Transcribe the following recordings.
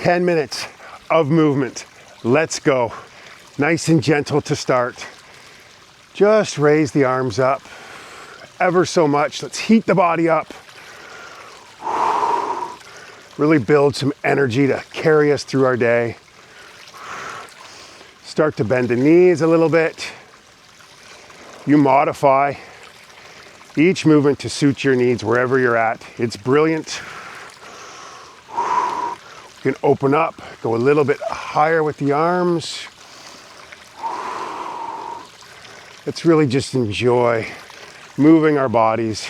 10 minutes of movement. Let's go. Nice and gentle to start. Just raise the arms up ever so much. Let's heat the body up. Really build some energy to carry us through our day. Start to bend the knees a little bit. You modify each movement to suit your needs wherever you're at. It's brilliant. You can open up, go a little bit higher with the arms. Let's really just enjoy moving our bodies.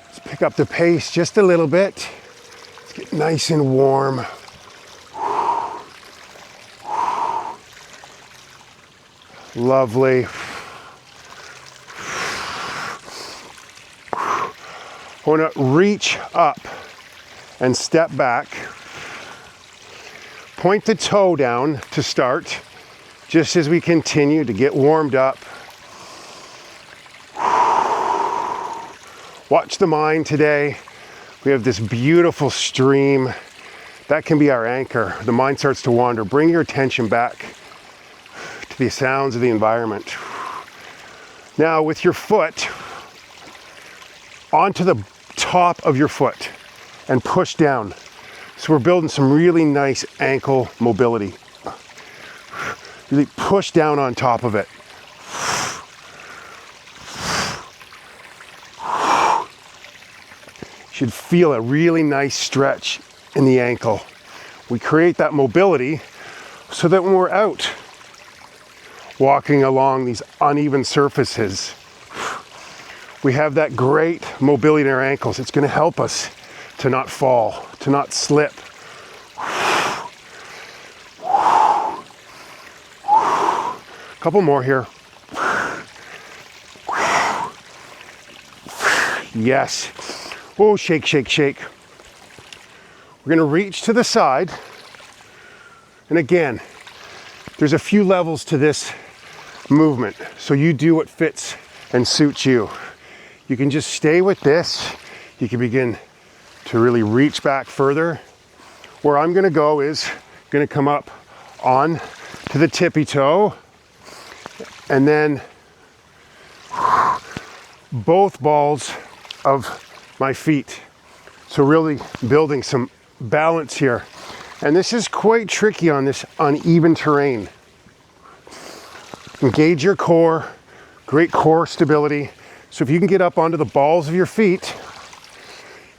Let's pick up the pace just a little bit. Let's get nice and warm. Lovely. I want to reach up and step back. Point the toe down to start, just as we continue to get warmed up. Watch the mind today. We have this beautiful stream. That can be our anchor. The mind starts to wander. Bring your attention back to the sounds of the environment. Now with your foot onto the top of your foot and push down. So we're building some really nice ankle mobility. Really push down on top of it. You should feel a really nice stretch in the ankle. We create that mobility so that when we're out walking along these uneven surfaces, we have that great mobility in our ankles. It's going to help us to not fall, to not slip. Couple more here. Yes. Oh, shake, shake, shake. We're going to reach to the side. And again, there's a few levels to this movement, so you do what fits and suits you. You can just stay with this. You can begin to really reach back further. Where I'm gonna go is gonna come up on to the tippy toe and then both balls of my feet. So really building some balance here. And this is quite tricky on this uneven terrain. Engage your core, great core stability. So if you can get up onto the balls of your feet,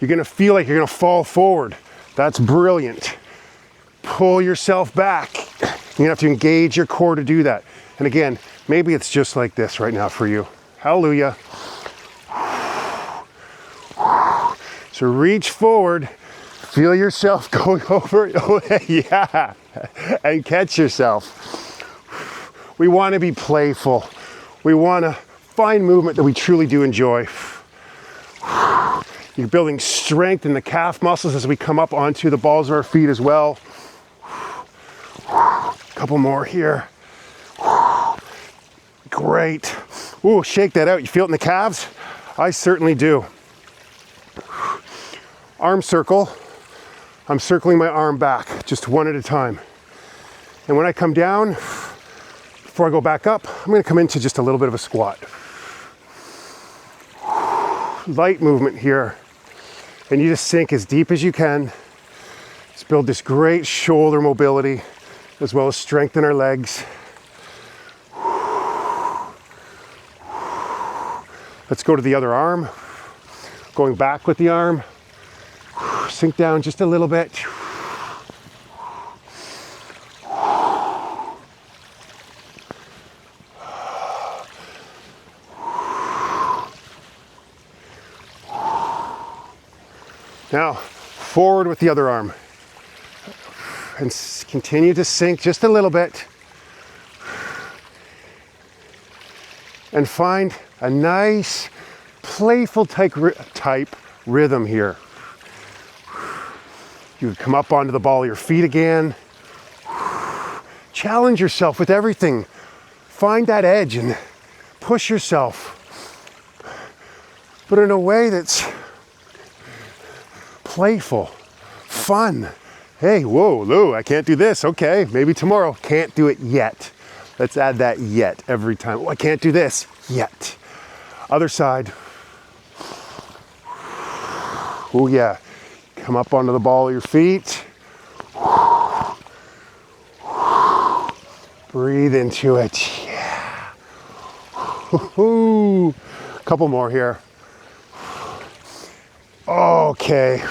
you're gonna feel like you're gonna fall forward. That's brilliant. Pull yourself back. You're gonna have to engage your core to do that. And again, maybe it's just like this right now for you. Hallelujah. So reach forward, feel yourself going over, oh yeah, and catch yourself. We wanna be playful. We wanna find movement that we truly do enjoy. You're building strength in the calf muscles as we come up onto the balls of our feet as well. Couple more here. Great. Ooh, shake that out. You feel it in the calves? I certainly do. Arm circle. I'm circling my arm back, just one at a time. And when I come down, before I go back up, I'm gonna come into just a little bit of a squat. Light movement here. And you just sink as deep as you can. Just build this great shoulder mobility, as well as strengthen our legs. Let's go to the other arm. Going back with the arm. Sink down just a little bit. Now, forward with the other arm. And continue to sink just a little bit. And find a nice, playful type rhythm here. You would come up onto the ball of your feet again. Challenge yourself with everything. Find that edge and push yourself. But in a way that's playful, fun. Hey, whoa, Lou, I can't do this. Okay, maybe tomorrow. Can't do it yet. Let's add that yet every time. Oh, I can't do this yet. Other side. Oh yeah, come up onto the ball of your feet. Breathe into it, yeah. Couple more here. Okay.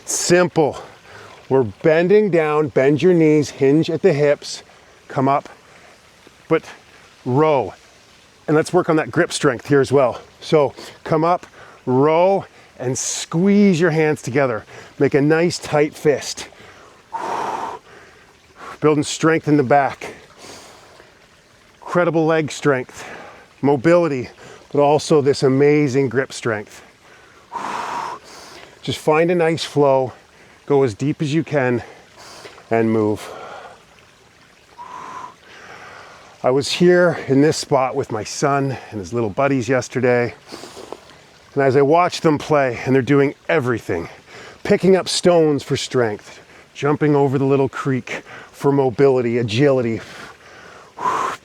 Simple. We're bending down, bend your knees, hinge at the hips, come up, but row. And let's work on that grip strength here as well. So come up, row, and squeeze your hands together. Make a nice tight fist. Building strength in the back. Incredible leg strength, mobility, but also this amazing grip strength. Just find a nice flow, go as deep as you can, and move. I was here in this spot with my son and his little buddies yesterday. And as I watched them play, and they're doing everything, picking up stones for strength, jumping over the little creek for mobility, agility,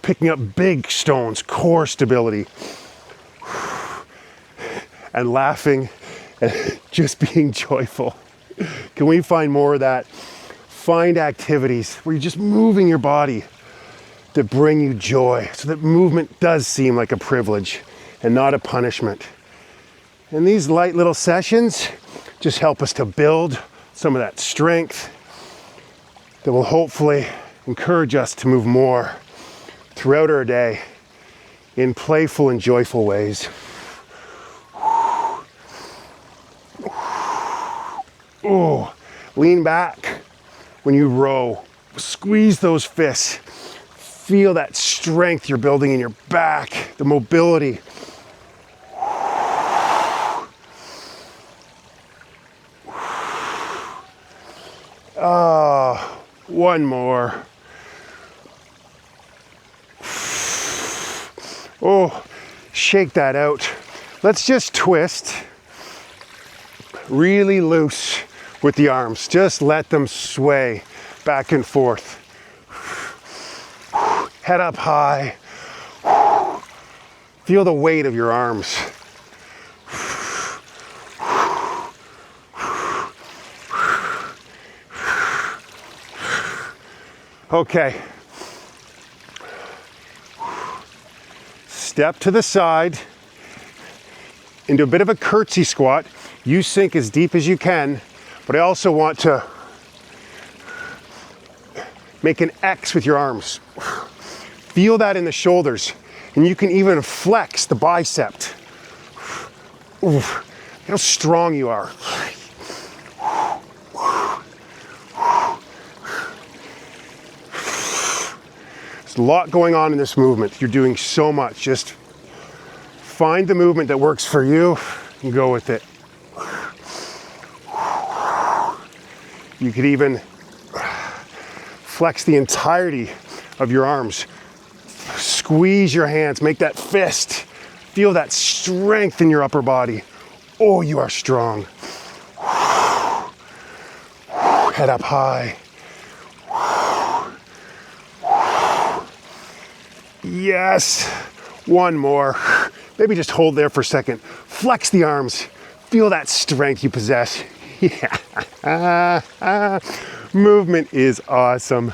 picking up big stones, core stability, and laughing and just being joyful. Can we find more of that? Find activities where you're just moving your body that bring you joy, so that movement does seem like a privilege and not a punishment. And these light little sessions just help us to build some of that strength that will hopefully encourage us to move more throughout our day in playful and joyful ways. Oh, lean back when you row. Squeeze those fists. Feel that strength you're building in your back, the mobility. One more. Oh, shake that out. Let's just twist really loose with the arms. Just let them sway back and forth. Head up high. Feel the weight of your arms. Okay. Step to the side into a bit of a curtsy squat. You sink as deep as you can, but I also want to make an X with your arms. Feel that in the shoulders, and you can even flex the bicep. Ooh, how strong you are. There's a lot going on in this movement. You're doing so much. Just find the movement that works for you and go with it. You could even flex the entirety of your arms. Squeeze your hands, make that fist. Feel that strength in your upper body. Oh, you are strong. Head up high. Yes. One more. Maybe just hold there for a second. Flex the arms. Feel that strength you possess. Yeah. Movement is awesome.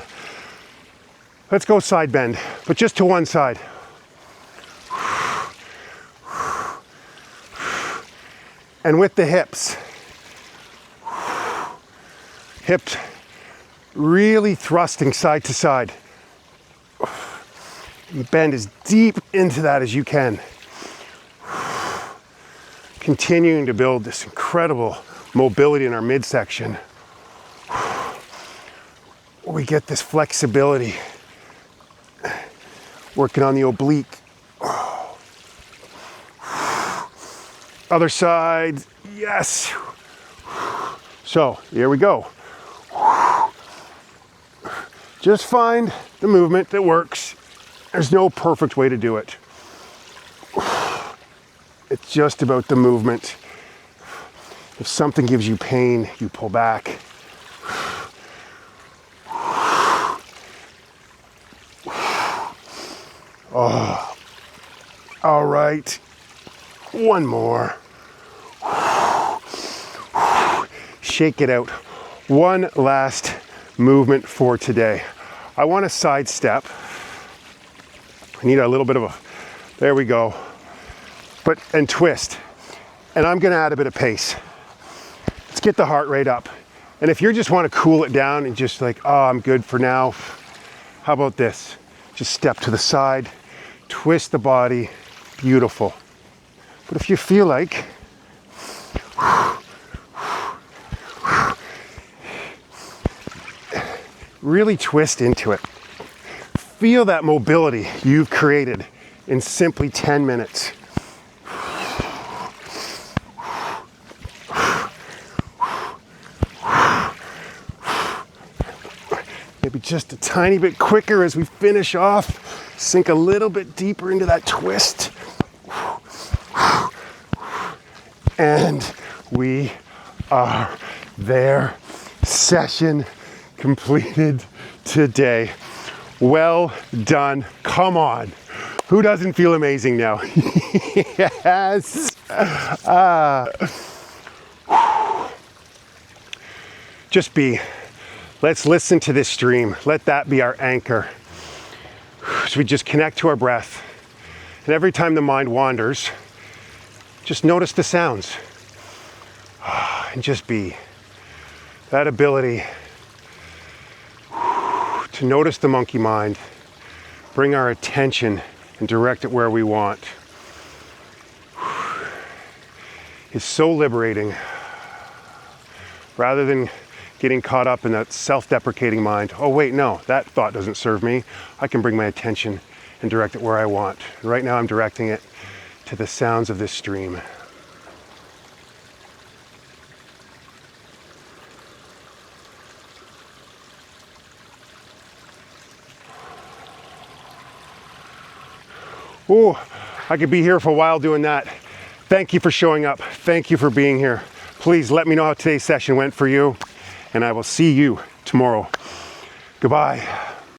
Let's go side bend, but just to one side. And with the hips. Hips really thrusting side to side. Bend as deep into that as you can. Continuing to build this incredible mobility in our midsection. We get this flexibility. Working on the oblique. Other side, yes. So, here we go. Just find the movement that works. There's no perfect way to do it. It's just about the movement. If something gives you pain, you pull back. Oh, all right. One more. Shake it out. One last movement for today. I want to sidestep. I need a little bit of a, there we go. And twist. And I'm gonna add a bit of pace. Let's get the heart rate up. And if you just want to cool it down and just like, oh, I'm good for now, how about this? Just step to the side, twist the body, beautiful. But if you feel like, really twist into it. Feel that mobility you've created in simply 10 minutes. Maybe just a tiny bit quicker as we finish off. Sink a little bit deeper into that twist. And we are there. Session completed today. Well done. Come on. Who doesn't feel amazing now? Yes. Just be. Let's listen to this stream. Let that be our anchor. So we just connect to our breath. And every time the mind wanders, just notice the sounds. And just be. That ability to notice the monkey mind, bring our attention and direct it where we want, is so liberating. Rather than getting caught up in that self-deprecating mind, oh wait, no, that thought doesn't serve me. I can bring my attention and direct it where I want. Right now I'm directing it to the sounds of this stream. Oh, I could be here for a while doing that. Thank you for showing up. Thank you for being here. Please let me know how today's session went for you, and I will see you tomorrow. Goodbye.